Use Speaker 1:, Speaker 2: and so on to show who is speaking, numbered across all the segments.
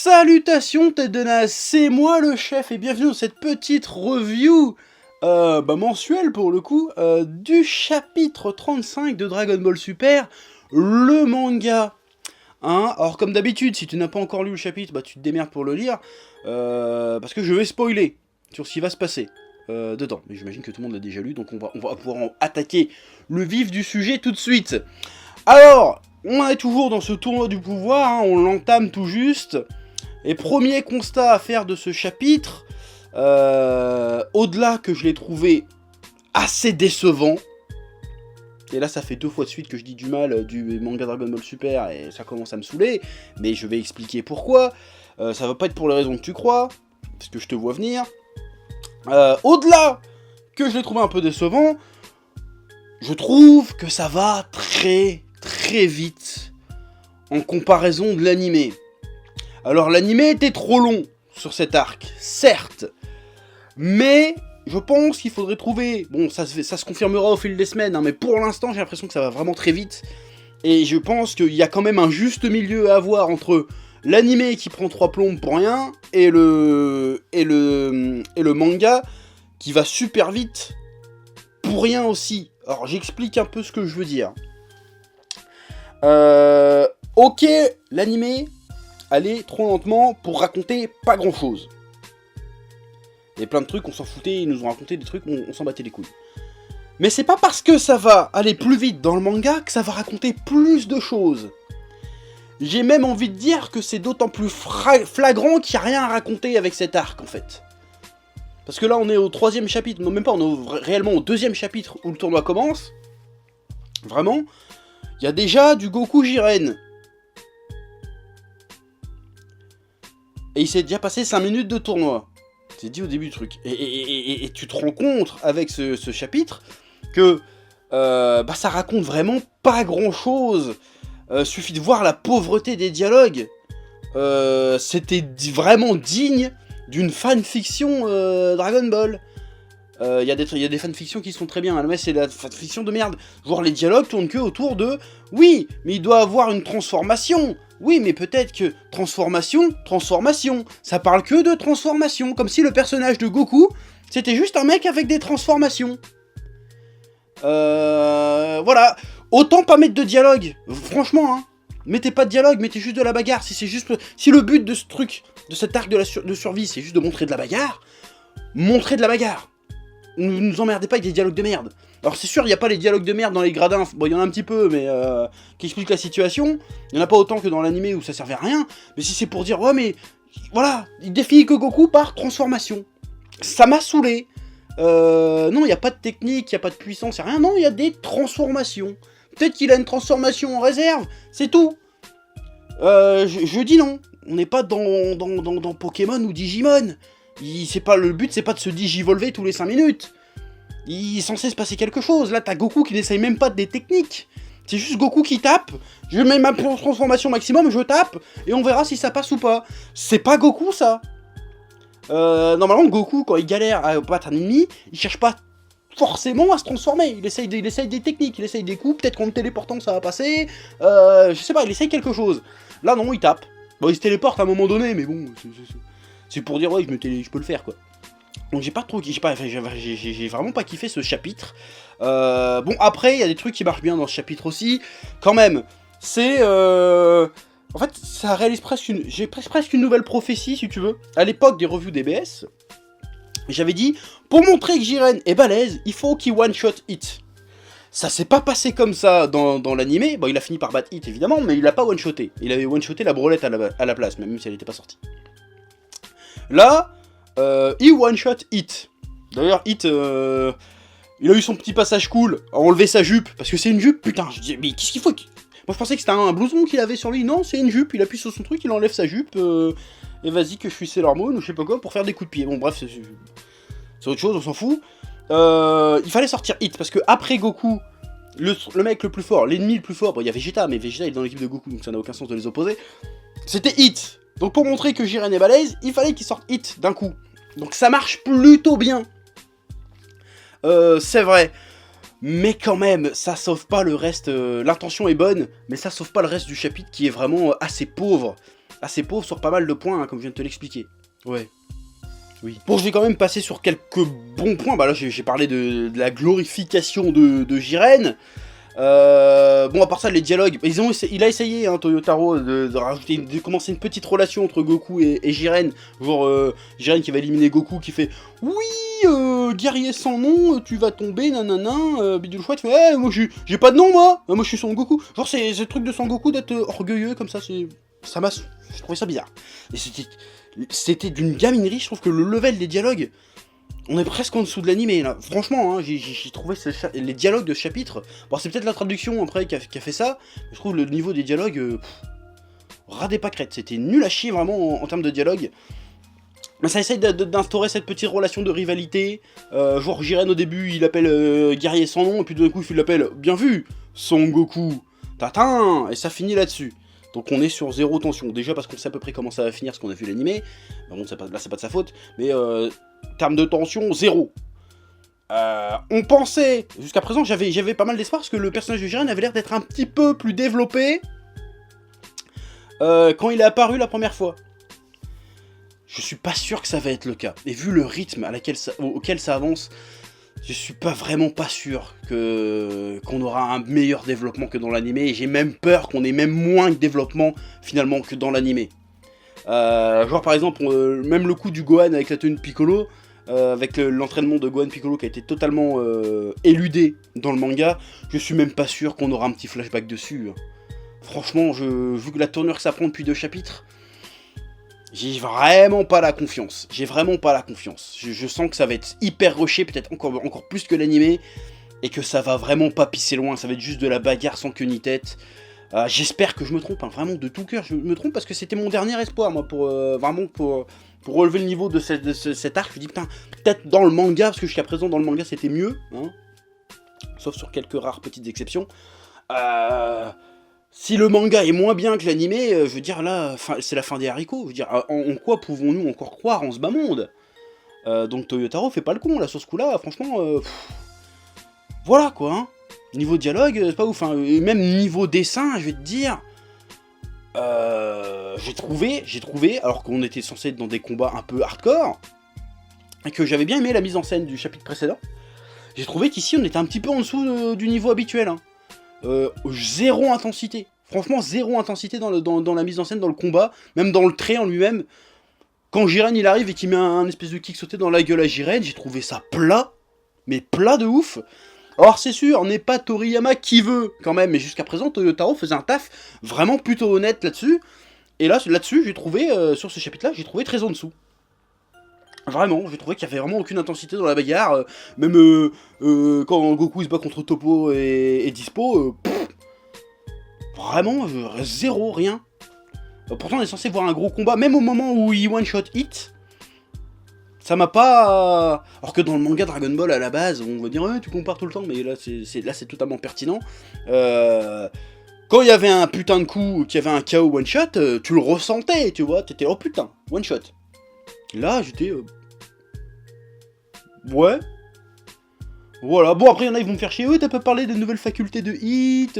Speaker 1: Salutations Tedena, c'est moi le chef et bienvenue dans cette petite review mensuelle pour le coup du chapitre 35 de Dragon Ball Super, le manga. Alors comme d'habitude, si tu n'as pas encore lu le chapitre, tu te démerdes pour le lire, parce que je vais spoiler sur ce qui va se passer dedans. Mais j'imagine que tout le monde l'a déjà lu, donc on va pouvoir attaquer le vif du sujet tout de suite. Alors, on est toujours dans ce tournoi du pouvoir, on l'entame tout juste. Et premier constat à faire de ce chapitre, au-delà que je l'ai trouvé assez décevant, et là ça fait 2 fois de suite que je dis du mal du manga Dragon Ball Super et ça commence à me saouler, mais je vais expliquer pourquoi. Ça va pas être pour les raisons que tu crois, parce que je te vois venir. Au-delà que je l'ai trouvé un peu décevant, je trouve que ça va très très vite en comparaison de l'animé. Alors l'animé était trop long sur cet arc, certes, mais je pense qu'il faudrait trouver, bon ça se confirmera au fil des semaines, mais pour l'instant j'ai l'impression que ça va vraiment très vite, et je pense qu'il y a quand même un juste milieu à avoir entre l'animé qui prend 3 plombes pour rien, et le manga qui va super vite pour rien aussi. Alors j'explique un peu ce que je veux dire. Ok, l'animé allait trop lentement pour raconter pas grand chose. Il y a plein de trucs, on s'en foutait, ils nous ont raconté des trucs, on s'en battait les couilles. Mais c'est pas parce que ça va aller plus vite dans le manga que ça va raconter plus de choses. J'ai même envie de dire que c'est d'autant plus flagrant qu'il n'y a rien à raconter avec cet arc en fait. Parce que là on est au 3e chapitre, non même pas, on est réellement au 2e chapitre où le tournoi commence. Vraiment, il y a déjà du Goku Jiren. Et il s'est déjà passé 5 minutes de tournoi. C'est dit au début du truc. Et tu te rends compte avec ce chapitre que ça raconte vraiment pas grand chose. Suffit de voir la pauvreté des dialogues. C'était vraiment digne d'une fanfiction Dragon Ball. Il y a des fanfictions qui sont très bien, mais c'est la fanfiction de merde. Genre les dialogues tournent que autour de « Oui, mais il doit avoir une transformation !» Oui, mais peut-être que transformation, ça parle que de transformation, comme si le personnage de Goku, c'était juste un mec avec des transformations. Voilà, autant pas mettre de dialogue, franchement, mettez pas de dialogue, mettez juste de la bagarre, si le but de ce truc, de cet arc de survie, c'est juste de montrer de la bagarre, montrez de la bagarre. Ne nous emmerdez pas avec des dialogues de merde. Alors c'est sûr, il n'y a pas les dialogues de merde dans les gradins, bon il y en a un petit peu, mais qui expliquent la situation. Il n'y en a pas autant que dans l'animé où ça servait à rien. Mais si c'est pour dire, ouais mais, voilà, il définit que Goku par transformation. Ça m'a saoulé. Non, il n'y a pas de technique, il n'y a pas de puissance, il n'y a rien, non, il y a des transformations. Peut-être qu'il a une transformation en réserve, c'est tout. Je dis non, on n'est pas dans Pokémon ou Digimon. Le but c'est pas de se digivolver tous les 5 minutes. Il est censé se passer quelque chose. Là t'as Goku qui n'essaye même pas des techniques. C'est juste Goku qui tape. Je mets ma transformation maximum, je tape. Et on verra si ça passe ou pas. C'est pas Goku ça. Normalement Goku quand il galère à battre un ennemi, il cherche pas forcément à se transformer. Il essaye des techniques, il essaye des coups. Peut-être qu'en le téléportant ça va passer. Je sais pas, il essaye quelque chose. Là non, il tape. Bon il se téléporte à un moment donné, mais bon... C'est pour dire, ouais, je peux le faire, quoi. Donc j'ai vraiment pas kiffé ce chapitre. Bon, après, il y a des trucs qui marchent bien dans ce chapitre aussi. Quand même, c'est... En fait, ça réalise presque une nouvelle prophétie, si tu veux. À l'époque des revues DBS, j'avais dit, pour montrer que Jiren est balèze, il faut qu'il one-shot Hit. Ça s'est pas passé comme ça dans l'animé. Bon, il a fini par battre Hit, évidemment, mais il a pas one-shoté. Il avait one-shoté la brelette à la place, même si elle n'était pas sortie. Là, il one-shot Hit. D'ailleurs, Hit, il a eu son petit passage cool, à enlever sa jupe, parce que c'est une jupe, putain, je dis, mais qu'est-ce qu'il faut? Moi je pensais que c'était un blouson qu'il avait sur lui, non, c'est une jupe, il appuie sur son truc, il enlève sa jupe, et vas-y que je suis Sailor Moon, ou je sais pas quoi, pour faire des coups de pied. Bon bref, c'est autre chose, on s'en fout. Il fallait sortir Hit, parce que après Goku, le mec le plus fort, l'ennemi le plus fort, bon il y a Vegeta, mais Vegeta il est dans l'équipe de Goku, donc ça n'a aucun sens de les opposer, c'était Hit. Donc pour montrer que Jiren est balèze, il fallait qu'il sorte Hit d'un coup. Donc ça marche plutôt bien. C'est vrai. Mais quand même, ça sauve pas le reste. L'intention est bonne, mais ça sauve pas le reste du chapitre qui est vraiment assez pauvre. assez pauvre sur pas mal de points, hein, comme je viens de te l'expliquer. Ouais. Oui. Bon, je vais quand même passer sur quelques bons points. Bah là, j'ai parlé de la glorification de Jiren. Bon, à part ça, les dialogues, il a essayé, hein, Toyotaro, de commencer une petite relation entre Goku et Jiren. Genre, Jiren qui va éliminer Goku, qui fait oui, guerrier sans nom, tu vas tomber, nanana, bidule chouette, tu fais, moi j'ai pas de nom, moi, moi je suis Son Goku. Genre, c'est ce truc de Son Goku d'être orgueilleux comme ça, j'ai trouvé ça bizarre. Et c'était d'une gaminerie, je trouve que le level des dialogues. On est presque en dessous de l'animé là, franchement, hein, j'ai trouvé les dialogues de ce chapitre, bon c'est peut-être la traduction après qui a fait ça, mais je trouve le niveau des dialogues, ras des pâquerettes, c'était nul à chier vraiment en termes de dialogue. Mais ça essaye d'instaurer cette petite relation de rivalité, genre Jiren au début il appelle guerrier sans nom, et puis d'un coup il l'appelle bien vu, Son Goku, tatin, et ça finit là-dessus. Donc on est sur zéro tension, déjà parce qu'on sait à peu près comment ça va finir, parce qu'on a vu l'animé, bon là c'est pas de sa faute, mais termes de tension, zéro. On pensait, jusqu'à présent j'avais pas mal d'espoir, parce que le personnage de Jiren avait l'air d'être un petit peu plus développé quand il est apparu la première fois. Je suis pas sûr que ça va être le cas, et vu le rythme auquel ça avance, je suis vraiment pas sûr qu'on aura un meilleur développement que dans l'animé, et j'ai même peur qu'on ait même moins de développement finalement que dans l'animé. Genre par exemple, même le coup du Gohan avec la tenue de Piccolo, avec l'entraînement de Gohan Piccolo qui a été totalement éludé dans le manga, je suis même pas sûr qu'on aura un petit flashback dessus. Franchement, vu que la tournure que ça prend depuis 2 chapitres, j'ai vraiment pas la confiance. Je sens que ça va être hyper rushé, peut-être encore plus que l'animé, et que ça va vraiment pas pisser loin, ça va être juste de la bagarre sans queue ni tête. J'espère que je me trompe, hein, vraiment de tout cœur, je me trompe parce que c'était mon dernier espoir, moi, pour relever le niveau de cet arc. Je me dis, putain, peut-être dans le manga, parce que jusqu'à présent, dans le manga, c'était mieux, hein, sauf sur quelques rares petites exceptions. Si le manga est moins bien que l'animé, je veux dire, là, c'est la fin des haricots. Je veux dire, en quoi pouvons-nous encore croire en ce bas monde? Donc Toyotaro fait pas le con, là, sur ce coup-là, franchement, voilà, quoi, hein. Niveau dialogue, c'est pas ouf, hein. Et même niveau dessin, je vais te dire, j'ai trouvé, alors qu'on était censé être dans des combats un peu hardcore, et que j'avais bien aimé la mise en scène du chapitre précédent, j'ai trouvé qu'ici on était un petit peu en dessous du niveau habituel, hein. Zéro intensité, franchement zéro intensité dans la mise en scène, dans le combat, même dans le trait en lui-même. Quand Jiren il arrive et qu'il met un espèce de kick sauté dans la gueule à Jiren, j'ai trouvé ça plat, mais plat de ouf. Alors c'est sûr, on n'est pas Toriyama qui veut quand même, mais jusqu'à présent Toyotaro faisait un taf vraiment plutôt honnête là-dessus. Et là-dessus, j'ai trouvé, sur ce chapitre-là, j'ai trouvé très en dessous. Vraiment, j'ai trouvé qu'il n'y avait vraiment aucune intensité dans la bagarre, même quand Goku il se bat contre Toppo et Dispo, vraiment, zéro, rien. Pourtant on est censé voir un gros combat, même au moment où il one-shot hit. Ça m'a pas... Alors que dans le manga Dragon Ball, à la base, on va dire ouais, tu compares tout le temps, mais là c'est totalement pertinent. Quand il y avait un putain de coup, qu'il y avait un KO one shot, tu le ressentais, tu vois, t'étais oh putain, one shot. Là, j'étais... Ouais. Voilà, bon après il y en a, ils vont me faire chier, ouais, t'as pas parlé des nouvelles facultés de hit,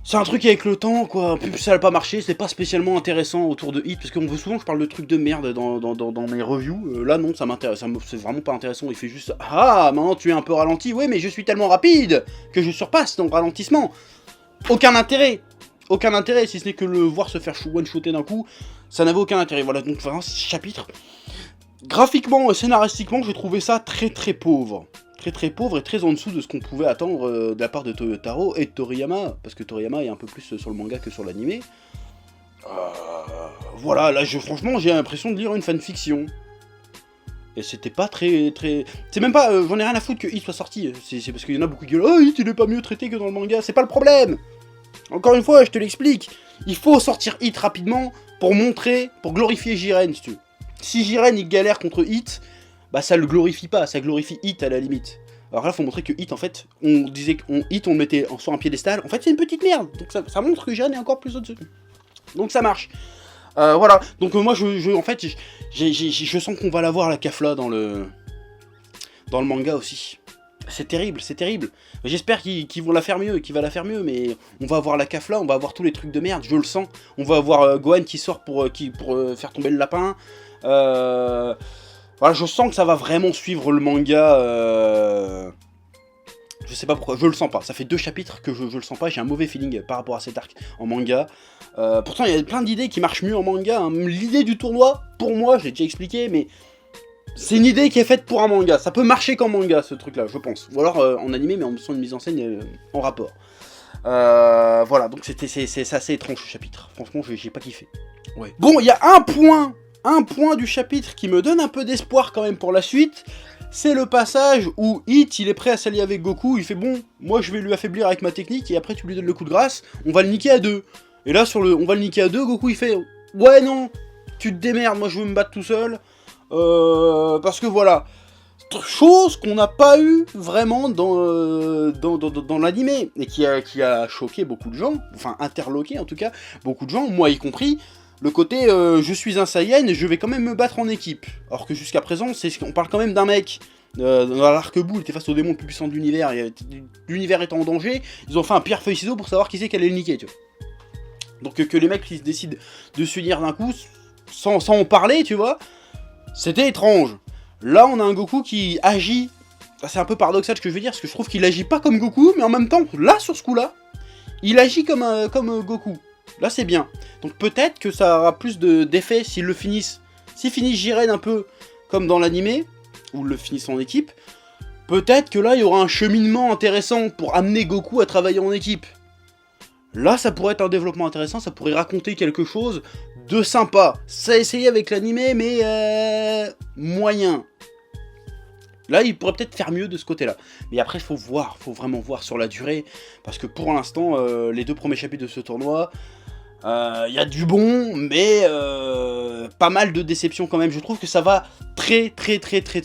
Speaker 1: c'est un truc avec le temps, quoi. Plus ça n'a pas marché, c'est pas spécialement intéressant autour de Hit, parce qu'on veut souvent que je parle de trucs de merde dans mes reviews. Là, non, ça m'intéresse, c'est vraiment pas intéressant. Il fait juste ah, maintenant tu es un peu ralenti. Oui, mais je suis tellement rapide que je surpasse ton ralentissement. Aucun intérêt, si ce n'est que le voir se faire one-shotter d'un coup, ça n'avait aucun intérêt. Voilà, donc vraiment, ce chapitre, graphiquement et scénaristiquement, j'ai trouvé ça très très pauvre. Très pauvre et très en dessous de ce qu'on pouvait attendre de la part de Toyotaro et de Toriyama, parce que Toriyama est un peu plus sur le manga que sur l'animé. Voilà, là franchement j'ai l'impression de lire une fanfiction. Et c'était pas très... C'est même pas... j'en ai rien à foutre que Hit soit sorti, c'est parce qu'il y en a beaucoup qui gueulent « Oh, Hit il est pas mieux traité que dans le manga », c'est pas le problème. Encore une fois, je te l'explique, il faut sortir Hit rapidement pour glorifier Jiren, si tu veux. Si Jiren il galère contre Hit, bah ça le glorifie pas, ça glorifie Hit à la limite. Alors là, faut montrer que Hit, en fait, on disait qu'on Hit, on le mettait sur un piédestal. En fait, c'est une petite merde. Donc ça montre que Jiren est encore plus au-dessus. Donc ça marche. Voilà. Donc moi, en fait, je sens qu'on va l'avoir la cafla dans le manga aussi. C'est terrible, c'est terrible. J'espère qu'ils vont la faire mieux, mais on va avoir la Kafla, on va avoir tous les trucs de merde, je le sens. On va avoir Gohan qui sort pour faire tomber le lapin. Voilà, je sens que ça va vraiment suivre le manga. Je sais pas pourquoi, je le sens pas. Ça fait 2 chapitres que je le sens pas, j'ai un mauvais feeling par rapport à cet arc en manga. Pourtant, il y a plein d'idées qui marchent mieux en manga. Hein. L'idée du tournoi, pour moi, je l'ai déjà expliqué, mais c'est une idée qui est faite pour un manga. Ça peut marcher qu'en manga, ce truc-là, je pense. Ou alors en animé, mais en faisant une mise en scène en rapport. Voilà, donc c'est assez étrange ce chapitre. Franchement, j'ai pas kiffé. Ouais. Bon, il y a un point du chapitre qui me donne un peu d'espoir quand même pour la suite. C'est le passage où Hit, il est prêt à s'allier avec Goku. Il fait bon, moi je vais lui affaiblir avec ma technique et après tu lui donnes le coup de grâce. On va le niquer à 2. Et là, on va le niquer à 2, Goku il fait ouais, non, tu te démerdes, moi je veux me battre tout seul. Parce que voilà, chose qu'on n'a pas eu vraiment dans l'animé et qui a choqué beaucoup de gens, enfin interloqué en tout cas beaucoup de gens, moi y compris, le côté je suis un Saiyan et je vais quand même me battre en équipe. Alors que jusqu'à présent, on parle quand même d'un mec dans l'arc-bout, il était face au démon le plus puissant de l'univers, l'univers étant en danger, ils ont fait un pierre-feuille-ciseau pour savoir qui c'est qui allait le niquer, tu vois. Donc que les mecs qui décident de s'unir d'un coup, sans en parler, tu vois. C'était étrange. Là, on a un Goku qui agit. C'est un peu paradoxal ce que je veux dire, parce que je trouve qu'il agit pas comme Goku, mais en même temps, là, sur ce coup-là, il agit comme Goku. Là, c'est bien. Donc peut-être que ça aura plus d'effet s'ils le finissent. S'ils finissent Jiren un peu comme dans l'animé, ou le finissent en équipe, peut-être que là, il y aura un cheminement intéressant pour amener Goku à travailler en équipe. Là, ça pourrait être un développement intéressant, ça pourrait raconter quelque chose de sympa. Ça a essayé avec l'animé, mais moyen. Là, il pourrait peut-être faire mieux de ce côté-là. Mais après, il faut vraiment voir sur la durée. Parce que pour l'instant, les 2 premiers chapitres de ce tournoi, il y a du bon, mais pas mal de déceptions quand même. Je trouve que ça va très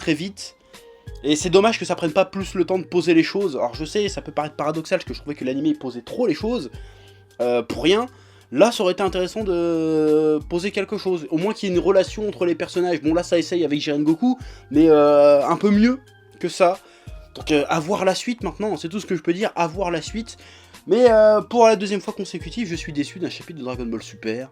Speaker 1: vite. Et c'est dommage que ça prenne pas plus le temps de poser les choses. Alors je sais, ça peut paraître paradoxal, parce que je trouvais que l'anime posait trop les choses, pour rien. Là, ça aurait été intéressant de poser quelque chose. Au moins qu'il y ait une relation entre les personnages. Bon, là, ça essaye avec Jiren Goku, mais un peu mieux que ça. Donc, à voir la suite maintenant, c'est tout ce que je peux dire, à voir la suite. Mais pour la 2e fois consécutive, je suis déçu d'un chapitre de Dragon Ball Super.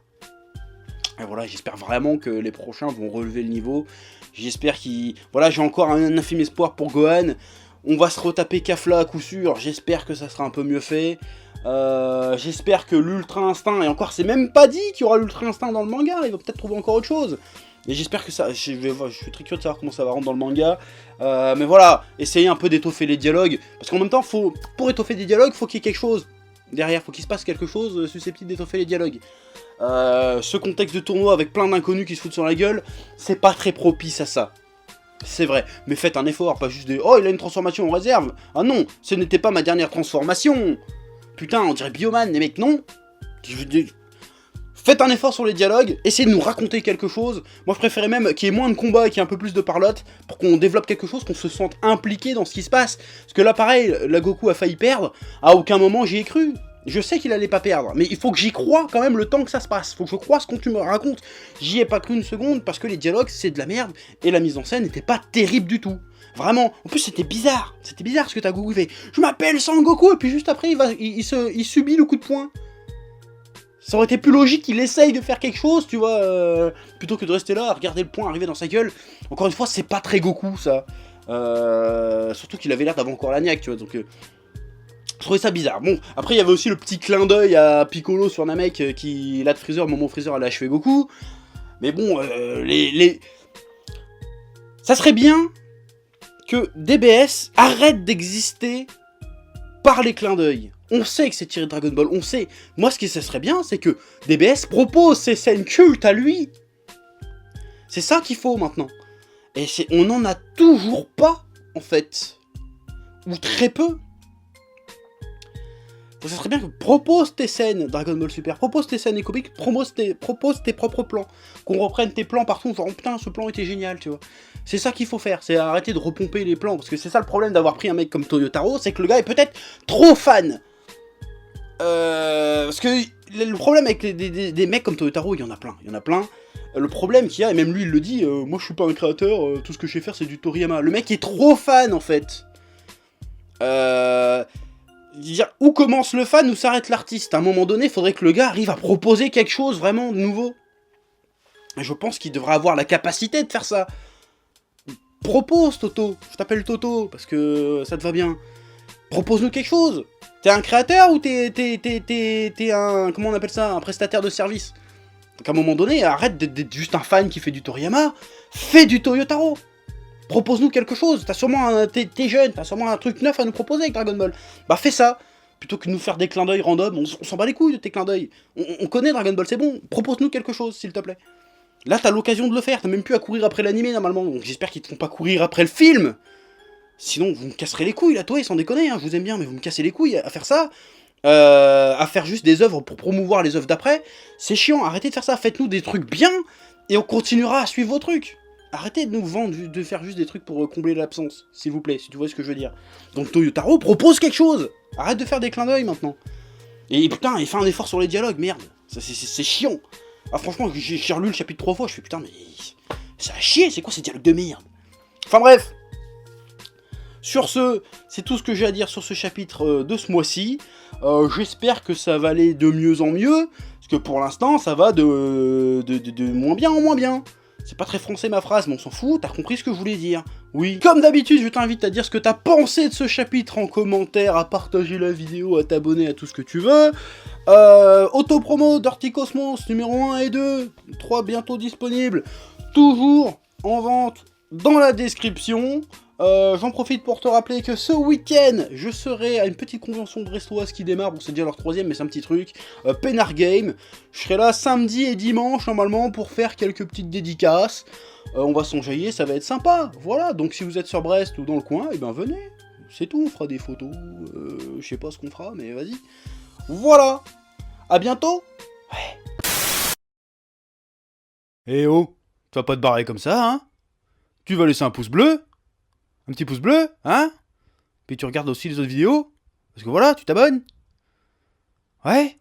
Speaker 1: Et voilà, j'espère vraiment que les prochains vont relever le niveau. J'espère qu'ils... Voilà, j'ai encore un infime espoir pour Gohan. On va se retaper Kafla à coup sûr. J'espère que ça sera un peu mieux fait. J'espère que l'Ultra Instinct... Et encore, c'est même pas dit qu'il y aura l'Ultra Instinct dans le manga. Il va peut-être trouver encore autre chose. Et j'espère que ça... Je suis très curieux de savoir comment ça va rendre dans le manga. Mais voilà, essayez un peu d'étoffer les dialogues. Parce qu'en même temps, pour étoffer des dialogues, faut qu'il y ait quelque chose derrière. Faut qu'il se passe quelque chose susceptible d'étoffer les dialogues. Ce contexte de tournoi avec plein d'inconnus qui se foutent sur la gueule, c'est pas très propice à ça. C'est vrai, mais faites un effort, pas juste des « Oh, il a une transformation en réserve !» Ah non, ce n'était pas ma dernière transformation. Putain, on dirait Bioman, les mecs, non. Faites un effort sur les dialogues, essayez de nous raconter quelque chose. Moi, je préférais même qu'il y ait moins de combats et qu'il y ait un peu plus de parlotte, pour qu'on développe quelque chose, qu'on se sente impliqué dans ce qui se passe. Parce que là, pareil, la Goku a failli perdre, à aucun moment j'y ai cru. Je sais qu'il allait pas perdre, mais il faut que j'y croie quand même le temps que ça se passe. Faut que je croie ce que tu me racontes. J'y ai pas cru une seconde parce que les dialogues c'est de la merde et la mise en scène n'était pas terrible du tout. Vraiment. En plus c'était bizarre. C'était bizarre ce que t'as Goku fait. Je m'appelle Sangoku et puis juste après il subit le coup de poing. Ça aurait été plus logique qu'il essaye de faire quelque chose, tu vois, plutôt que de rester là à regarder le poing arriver dans sa gueule. Encore une fois, c'est pas très Goku ça. Surtout qu'il avait l'air d'avoir encore la niaque, tu vois, donc... Je trouvais ça bizarre. Bon, après il y avait aussi le petit clin d'œil à Piccolo sur Namek qui l'a de Freezer au moment où Freezer allait achever Goku. Mais bon, ça serait bien que DBS arrête d'exister par les clins d'œil. On sait que c'est tiré de Dragon Ball, on sait. Moi ce qui serait bien, c'est que DBS propose ses scènes cultes à lui. C'est ça qu'il faut maintenant. Et on n'en a toujours pas, en fait. Ou très peu. Donc ça serait bien que propose tes scènes Dragon Ball Super, propose tes scènes écopiques, propose tes propres plans. Qu'on reprenne tes plans partout, genre oh, putain ce plan était génial, tu vois. C'est ça qu'il faut faire, c'est arrêter de repomper les plans, parce que c'est ça le problème d'avoir pris un mec comme Toyotaro, c'est que le gars est peut-être trop fan. Parce que le problème avec des mecs comme Toyotaro, il y en a plein. Le problème qu'il y a, et même lui il le dit, moi je suis pas un créateur, tout ce que je sais faire c'est du Toriyama. Le mec est trop fan en fait. Dire où commence le fan, où s'arrête l'artiste. À un moment donné, il faudrait que le gars arrive à proposer quelque chose vraiment de nouveau. Et je pense qu'il devrait avoir la capacité de faire ça. Propose, Toto. Je t'appelle Toto, parce que ça te va bien. Propose-nous quelque chose. T'es un créateur ou t'es un... Comment on appelle ça? Un prestataire de service. Donc à un moment donné, arrête d'être juste un fan qui fait du Toriyama. Fais du Toyotaro. Propose-nous quelque chose. T'as sûrement t'es jeune, t'as sûrement un truc neuf à nous proposer avec Dragon Ball. Bah fais ça. Plutôt que de nous faire des clins d'œil random, on s'en bat les couilles de tes clins d'œil. On connaît Dragon Ball, c'est bon. Propose-nous quelque chose, s'il te plaît. Là, t'as l'occasion de le faire. T'as même plus à courir après l'animé, normalement. Donc j'espère qu'ils te font pas courir après le film. Sinon, vous me casserez les couilles, là, toi, sans déconner, hein, je vous aime bien, mais vous me cassez les couilles à faire ça, à faire juste des œuvres pour promouvoir les œuvres d'après, c'est chiant, arrêtez de faire ça, faites-nous des trucs bien, et on continuera à suivre vos trucs. Arrêtez de nous vendre, de faire juste des trucs pour combler l'absence, s'il vous plaît, si tu vois ce que je veux dire. Donc Toyotaro propose quelque chose. Arrête de faire des clins d'œil, maintenant. Et putain, il fait un effort sur les dialogues, merde, c'est chiant. Ah franchement, j'ai relu le chapitre 3 fois, je fais putain, mais... ça a chier, c'est quoi ces dialogues de merde? Enfin bref. Sur ce, c'est tout ce que j'ai à dire sur ce chapitre de ce mois-ci. J'espère que ça va aller de mieux en mieux, parce que pour l'instant, ça va de moins bien en moins bien. C'est pas très français ma phrase, mais on s'en fout, t'as compris ce que je voulais dire. Oui. Comme d'habitude, je t'invite à dire ce que t'as pensé de ce chapitre en commentaire, à partager la vidéo, à t'abonner à tout ce que tu veux. Autopromo Dirty Cosmos numéro 1 et 2, 3 bientôt disponibles, toujours en vente dans la description. J'en profite pour te rappeler que ce week-end, je serai à une petite convention brestoise qui démarre, bon c'est déjà leur 3ème mais c'est un petit truc, Pénard Game. Je serai là samedi et dimanche normalement pour faire quelques petites dédicaces. On va s'enjailler, ça va être sympa, voilà, donc si vous êtes sur Brest ou dans le coin, et ben venez, c'est tout, on fera des photos, je sais pas ce qu'on fera, mais vas-y. Voilà, à bientôt. Ouais. Eh oh, tu vas pas te barrer comme ça, hein? Tu vas laisser un pouce bleu? Un petit pouce bleu, hein? Puis tu regardes aussi les autres vidéos. Parce que voilà, tu t'abonnes. Ouais?